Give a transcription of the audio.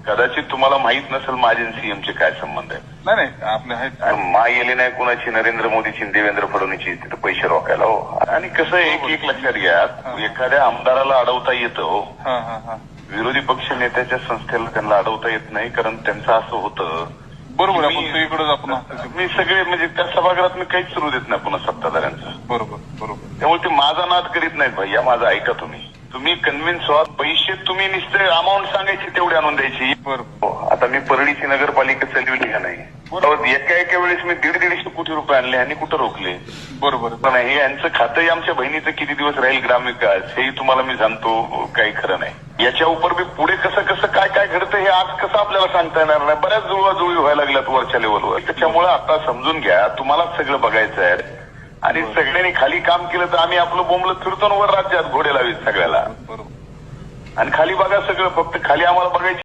कदाचित तुम्हाला माहित नसेल माझे सीएमचे काय संबंध आहेत. नाही आपले आहेत. मा येले नाही कुणाची, नरेंद्र मोदीची, देवेंद्र फडणवीसची तिथे पैसे रोखायला हो. आणि कसं एक लक्षात घ्या, एखाद्या आमदाराला अडवता येतं हो. विरोधी पक्ष नेत्याच्या संस्थेला त्यांना अडवता येत नाही, कारण त्यांचं असं होतं. बरोबर आपण सगळीकडे आपण मी सगळे म्हणजे त्या सभागृहात मी काहीच सुरू देत नाही पुन्हा सत्ताधाऱ्यांचं. बरोबर त्यामुळे ते माझा नाद करीत नाहीत भैया. माझं ऐका तुम्ही कन्व्हिन्स व्हा. पैसे तुम्ही नुसते अमाऊंट सांगायची तेवढी आणून द्यायची. बरोबर. आता मी परळीची नगरपालिका चालवली का नाही, एका वेळेस मी 150 कोटी रुपये आणले आणि कुठं रोखले. बरोबर. नाही यांचं खातंही आमच्या बहिणीचं किती दिवस राहील ग्रामविकास हेही तुम्हाला मी सांगतो. काही खरं नाही. याच्या उपर मी पुढे कसं काय घडतं हे आज कसं आपल्याला सांगता येणार नाही. बऱ्याच जुळवाजुळवी व्हायला लागल्यात वरच्या लेवलवर. त्याच्यामुळे आता समजून घ्या, तुम्हालाच सगळं बघायचं आहे. आणि सगळ्यांनी खाली काम केलं तर आम्ही आपलं बोंबलं फिरतो वर राज्यात घोडे लावीत सगळ्याला. बरोबर. आणि खाली बघा सगळं, फक्त खाली आम्हाला बघायचं.